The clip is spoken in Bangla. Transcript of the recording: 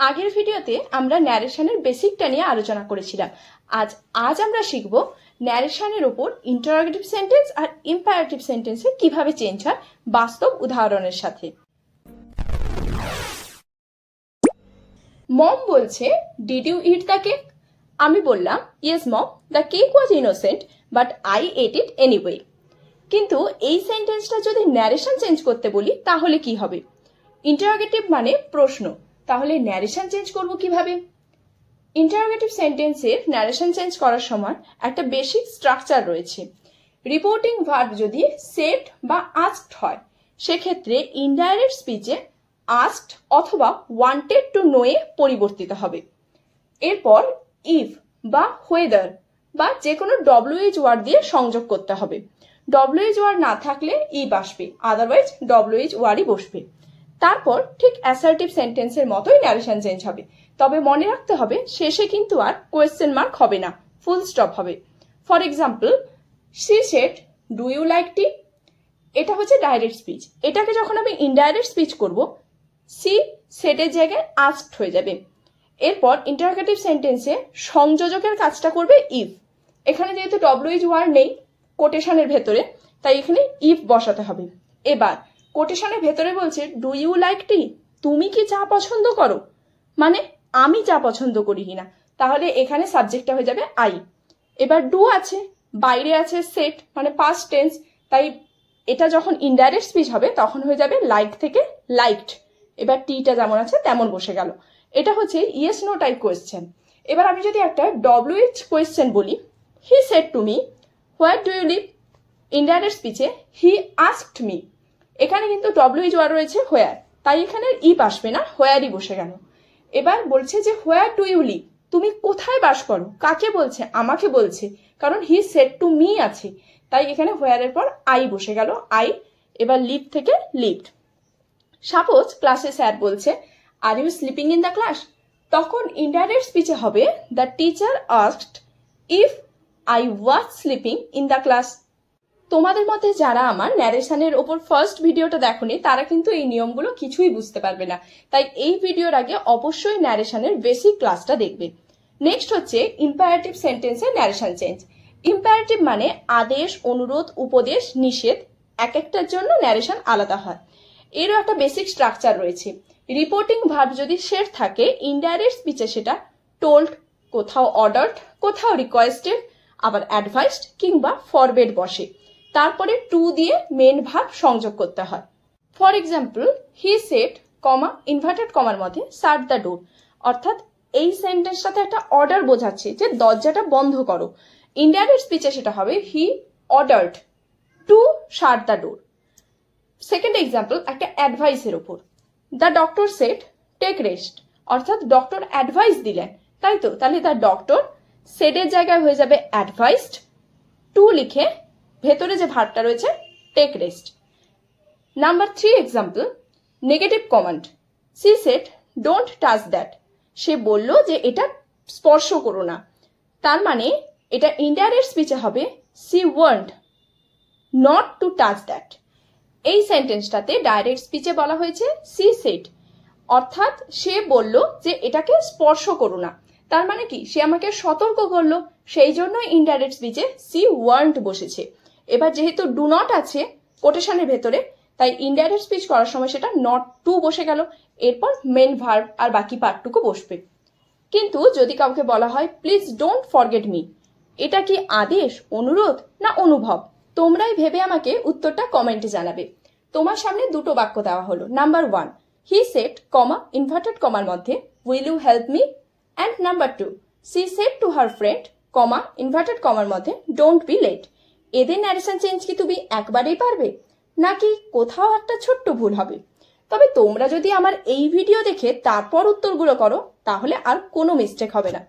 আগের ভিডিওতে আমরা ন্যারেশনের বেসিকটা নিয়ে আলোচনা করেছিলাম। আজ আমরা শিখব ন্যারেশনের উপর ইন্টারোগেটিভ সেন্টেন্স আর ইম্পারেটিভ সেন্টেন্সে কিভাবে চেঞ্জ হয় বাস্তব উদাহরণের সাথে। মম বলছে, did you eat the cake? আমি বললাম, yes mom, the cake was innocent but I ate it anyway. কিন্তু এই সেন্টেন্সটা যদি ন্যারেশন চেঞ্জ করতে বলি তাহলে কি হবে? ইন্টারোগেটিভ মানে প্রশ্ন, তাহলে ন্যারেশন চেঞ্জ করব কিভাবে? ইন্টারোগেটিভ সেন্টেন্সের ন্যারেশন চেঞ্জ করার সময় একটা বেসিক স্ট্রাকচার রয়েছে। রিপোর্টিং ভার্ব যদি সেড বা আস্কড হয়, সেক্ষেত্রে ইনডাইরেক্ট স্পিচে আস্কড অথবা ওয়ান্টেড টু নো এ পরিবর্তিত হবে। এরপর ইফ বা হোয়েদার বা যে কোনো ডব্লিউএইচ ওয়ার্ড দিয়ে সংযোগ করতে হবে। ডব্লিউএইচ ওয়ার্ড না থাকলে ইফ আসবে, আদারওয়াইজ ডব্লিউএইচ ওয়ার্ডই বসবে। তারপর ঠিক অ্যাসার্টিভ সেন্টেন্সের মতোই ন্যারেশন চেঞ্জ হবে, তবে মনে রাখতে হবে শেষে কিন্তু আর কোয়েশ্চেন মার্ক হবে না, ফুল স্টপ হবে। For example, she said, do you like tea? এটা হচ্ছে ডাইরেক্ট স্পিচ। এটাকে যখন আমি ইনডাইরেক্ট স্পিচ করব, সি সেডের জায়গায় আস্কড হয়ে যাবে। এরপর ইন্টারোগেটিভ সেন্টেন্সে সংযোজকের কাজটা করবে ইফ। এখানে যেহেতু ডব্লিউএইচ ওয়ার্ড নেই কোটেশনের ভেতরে, তাই এখানে ইফ বসাতে হবে। এবার কোটেশনের ভেতরে বলছে, ডু ইউ লাইক টি? তুমি কি চা পছন্দ করো? মানে আমি চা পছন্দ করি কিনা, তাহলে এখানে সাবজেক্টটা হয়ে যাবে আই। এবার ডু আছে, বাইরে আছে সেট মানে পাস্ট টেন্স, তাই এটা যখন ইনডাইরেক্ট স্পিচ হবে তখন হয়ে যাবে লাইক থেকে লাইকড। এবার টিটা যেমন আছে তেমন বসে গেল। এটা হচ্ছে ইয়েস নো টাইপ কোয়েশ্চেন। এবার আমি যদি একটা ডব্লিউএইচ কোয়েশ্চেন বলি, he said to me, where do you live? Indirect স্পিচে হি আস্কড মি। এখানে কিন্তু ডব্লিউএইচ ওয়ার্ড রয়েছে হোয়ার, তাই এখানে ইফ আসবে না, হোয়ারই বসে গেল। এবার বলছে যে হোয়ার ডু ইউ লিভ? তুমি কোথায় বাস করো? কাকে বলছে? আমাকে বলছে, কারণ হি সেড টু মি আছে, তাই এখানে হোয়ারের পর আই বসে গেল, আই। এবার লিভ থেকে লিভড। সাপোজ ক্লাসে স্যার বলছে, are you sleeping in the class? তখন ইনডাইরেক্ট স্পিচে হবে, the teacher asked if I was sleeping in the class. তোমাদের মধ্যে যারা আমার ন্যারেশনের ওপর ফার্স্ট ভিডিওটা দেখোনি তারা কিন্তু এই নিয়মগুলো কিছুই বুঝতে পারবে না, তাই এই ভিডিওর আগে অবশ্যই ন্যারেশনের বেসিক ক্লাসটা দেখবে। নেক্সট হচ্ছে ইম্পারেটিভ সেন্টেন্সের ন্যারেশন চেঞ্জ। ইম্পারেটিভ মানে আদেশ, অনুরোধ, উপদেশ, নিষেধ, এক একটার জন্য ন্যারেশন আলাদা হয়। এরও একটা বেসিক স্ট্রাকচার রয়েছে। রিপোর্টিং ভার্ব যদি সেড থাকে, ইনডাইরেক্ট স্পিচে সেটা টোল্ড, কোথাও অর্ডার্ড, কোথাও রিকোয়েস্টেড, আবার অ্যাডভাইসড কিংবা ফরবেড বসে। তারপরে টু দিয়ে মেন ভার্ব সংযোগ করতে হয়। For example, he said, comma inverted কমার মধ্যে শাট দ্য ডোর, অর্থাৎ এই সেন্টেন্সটাতে একটা অর্ডার বোঝাচ্ছে যে দরজাটা বন্ধ করো। ইনডাইরেক্ট স্পিচে সেটা হবে he ordered to shut the door. Second example একটা অ্যাডভাইসের ওপর, the doctor said take rest, অর্থাৎ ডক্টর অ্যাডভাইস দিলেন, তাই তো? তাহলে দ্য ডক্টর সেডের জায়গায় হয়ে যাবে অ্যাডভাইসড, টু লিখে ভেতরে যে ভার্বটা রয়েছে take rest. Number 3 example, negative command, she said don't touch that, সে বলল যে এটা স্পর্শ করো না। তার মানে এটা ইনডাইরেক্ট স্পিচে হবে she want not to touch that. এই সেন্টেন্সটাতে ডাইরেক্ট স্পিচে বলা হয়েছে সি সেড, অর্থাৎ সে বলল যে এটাকে স্পর্শ করো না। তার মানে কি, সে আমাকে সতর্ক করলো, সেই জন্য ইনডাইরেক্ট স্পিচে সি ওয়ান্ট বসেছে। এবার যেহেতু ডু নট আছে কোটেশনের ভেতরে, তাই ইনডাইরেক্ট স্পিচ করার সময় সেটা নট টু বসে গেল, এরপর মেন ভার্ব আর বাকি পার্টটুকু বসবে। কিন্তু যদি কাউকে বলা হয় প্লিজ ডোন্ট ফরগেট মি, এটা কি আদেশ, অনুরোধ না অনুভব? তোমরাই ভেবে আমাকে উত্তরটা কমেন্টে জানাবে। তোমার সামনে দুটো বাক্য দেওয়া হলো। Number 1, he said, comma inverted কমার মধ্যে will you help me? And number 2, she said to her friend, comma inverted কমার মধ্যে ডোন্ট বি লেট। এদের ন্যারেশন চেঞ্জ কি তুমি একবারেই পারবে, নাকি কোথাও একটা ছোট্ট ভুল হবে? তবে তোমরা যদি আমার এই ভিডিও দেখে তারপর উত্তরগুলো করো তাহলে আর কোনো মিস্টেক হবে না।